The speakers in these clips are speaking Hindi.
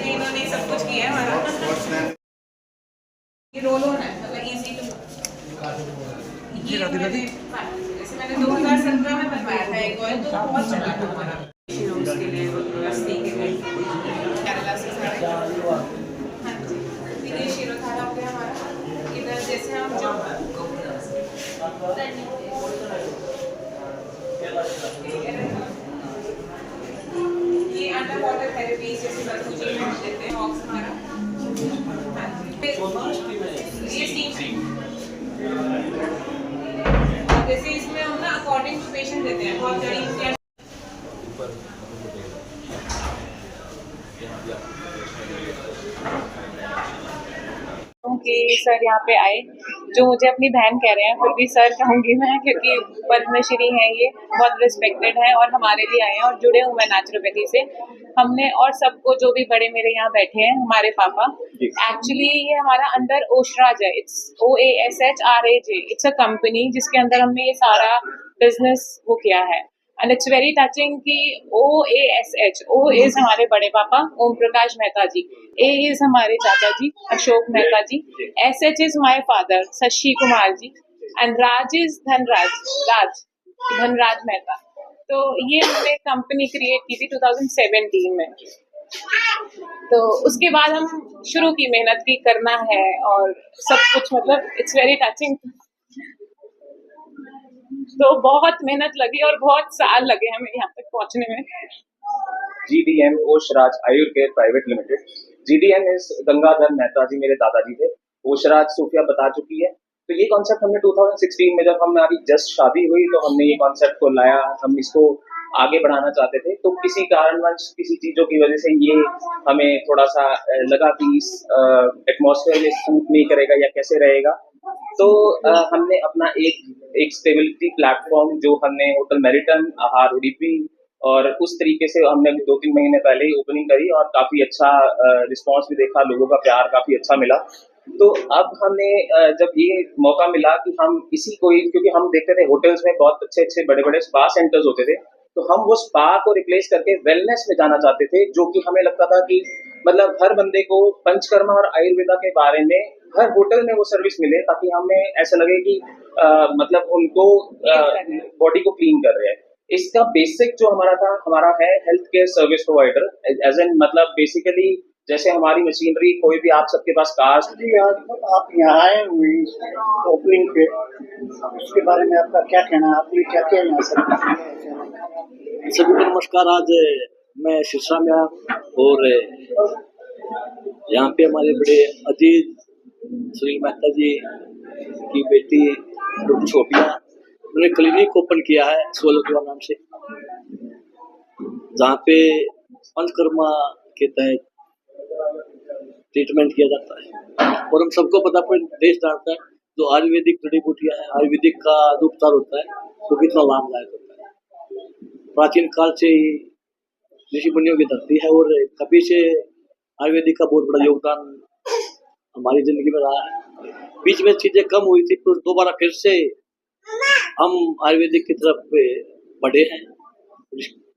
इन्होंने सब कुछ किया है हमारा। ये रोल ऑन है, मतलब इजी टू। ये जैसे मैंने 2017 में बनवाया था एक ऑयल, तो बहुत चला था हमारा रोज के लिए, रस्ते के लिए, केरला से सारे। हाँ जी, ये शीरो थाला हो गया हमारा। इधर जैसे हम जो ये अंडर वाटर थेरेपी जैसे बरगुजी में देते हैं ऑक्स हमारा। हाँ जी, ये स्टीम। जैसे इसमें हम ना अकॉर्डिंग टू पेशेंट देते हैं, बहुत जड़ी कि सर यहाँ पे आए, जो मुझे अपनी बहन कह रहे हैं, फिर भी सर कहूँगी मैं, क्योंकि पद्मश्री हैं, ये बहुत रिस्पेक्टेड है और हमारे लिए आए हैं और जुड़े हुए हैं नेचुरोपैथी से। हमने और सबको, जो भी बड़े मेरे यहाँ बैठे हैं, हमारे पापा, एक्चुअली ये हमारा अंडर ओशराज है, it's OASHRAJ, it's a company जिसके अंदर हमने ये सारा बिजनेस वो किया है। एंड इट्स वेरी टचिंग कि OASH, O इज हमारे बड़े पापा ओम प्रकाश मेहता जी, A इज हमारे चाचा ji Ashok Mehta ji, SH is my father Shashi Kumar ji, and Raj is Dhanraj Mehta. तो ये हमने कंपनी क्रिएट की थी 2017 में। तो उसके बाद हम शुरू की, मेहनत भी करना है और सब कुछ, मतलब इट्स वेरी टचिंग। तो बहुत मेहनत लगी और बहुत साल लगे हमें यहाँ तक पहुँचने में। GDM Oshraj Ayurveda private limited. GDM is Gangadhar Mehta ji मेरे दादाजी थे। ओशराज सूफिया बता चुकी है। तो ये कॉन्सेप्ट हमने 2016 में, जब हमारी जस्ट शादी हुई, तो हमने ये कॉन्सेप्ट को लाया, हम इसको आगे बढ़ाना चाहते थे। तो किसी कारणवश, किसी चीजों की वजह से ये हमें थोड़ा सा लगा कि इस एटमॉस्फेयर में सूट नहीं करेगा या कैसे रहेगा। तो हमने अपना एक स्टेबिलिटी प्लेटफॉर्म, जो हमने होटल मेरिटन, आहार उडुपी, और उस तरीके से हमने 2-3 महीने पहले ही ओपनिंग करी और काफी अच्छा रिस्पांस भी देखा, लोगों का प्यार काफी अच्छा मिला। तो अब हमें जब ये मौका मिला कि हम इसी को ही, क्योंकि हम देखते थे होटल्स में बहुत अच्छे बड़े स्पा सेंटर्स होते थे, तो हम वो स्पा को रिप्लेस करके वेलनेस में जाना चाहते थे, जो कि हमें लगता था कि मतलब हर बंदे को पंचकर्मा और आयुर्वेदा के बारे में हर होटल में वो सर्विस मिले, ताकि हमें ऐसा लगे कि मतलब उनको बॉडी को क्लीन कर रहे हैं। इसका बेसिक जो हमारा है health care service provider, as an मतलब बेसिकली जैसे हमारी मशीनरी, कोई भी आप सबके पास कास्ट। आप यहाँ आए हुए ओपनिंग पे, उसके बारे में आपका क्या कहना है? आपने क्या क्या यहाँ सभी को नमस्कार। आज मैं सिरसा में और यहाँ पे हमारे बड़े अजीज सुनील मेहता जी की बेटी डॉक्टर सोफिया, उन्होंने क्लिनिक ओपन किया है सोलह नाम से, जहाँ पे पंचकर्मा के तहत ट्रीटमेंट किया जाता है। और हम सबको पता, पूरे देश जानता है, जो आयुर्वेदिक जड़ी बूटियाँ हैं, आयुर्वेदिक का जो उपचार होता है वो कितना लाभदायक होता है। प्राचीन काल से ही ऋषि मुनियों की धरती है और कभी से आयुर्वेदिक का बहुत बड़ा योगदान हमारी जिंदगी में रहा है। बीच में चीजें कम हुई थी, तो दोबारा फिर से हम आयुर्वेदिक की तरफ बढ़े हैं।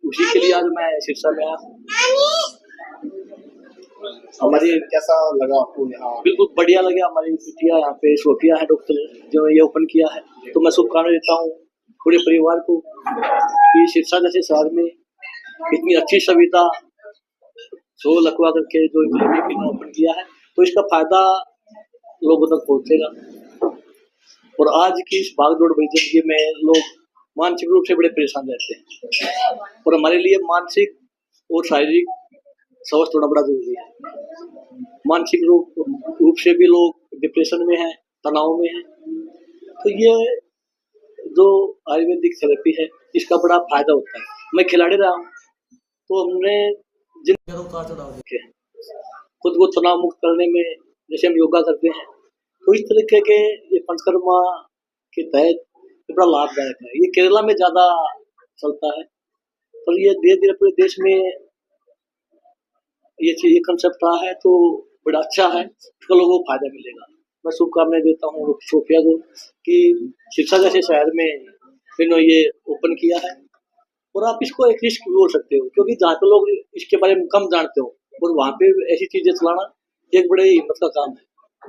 उसी के लिए आज मैं सिरसा में आया। हमारी कैसा लगा आपको यहाँ? बिल्कुल बढ़िया लगा। हमारी बिटिया यहाँ पे सोफिया है डॉक्टर, जो ये ओपन किया है, तो मैं शुभकामनाएं देता हूँ पूरे परिवार को कि सिरसा जैसे शहर में इतनी अच्छी सुविधा सो लगवा करके जो क्लिनिक ओपन किया है, तो इसका फायदा लोगों तक पहुँचेगा। और आज की इस भागदौड़ भरी जिंदगी में लोग मानसिक रूप से बड़े परेशान रहते हैं, और हमारे लिए मानसिक और शारीरिक स्वास्थ्य होना बड़ा जरूरी है। मानसिक रूप से भी लोग डिप्रेशन में हैं, तनाव में हैं, तो ये जो आयुर्वेदिक थेरेपी है, इसका बड़ा फायदा होता है। मैं खिलाड़ी रहा हूँ, तो हमने जिन उतार चढ़ाव देखे हैं, खुद को तनाव मुक्त करने में जैसे हम योगा करते हैं, तो इस तरीके के ये पंचकर्मा के तहत बड़ा लाभदायक है। ये केरला में ज्यादा चलता है, पर ये धीरे धीरे पूरे देश में ये कंसेप्ट रहा है, तो बड़ा अच्छा है, इसका लोगों को फायदा मिलेगा। मैं शुभकामनाएं देता हूँ सोफिया को कि शिक्षा जैसे शहर में इन्होंने ये ओपन किया है। और आप इसको एक रिस्क भी बोल सकते हो, क्योंकि जहाँ पे लोग इसके बारे में कम जानते हो और वहाँ पे ऐसी चीज़ें चलाना एक बड़े हिम्मत का काम है।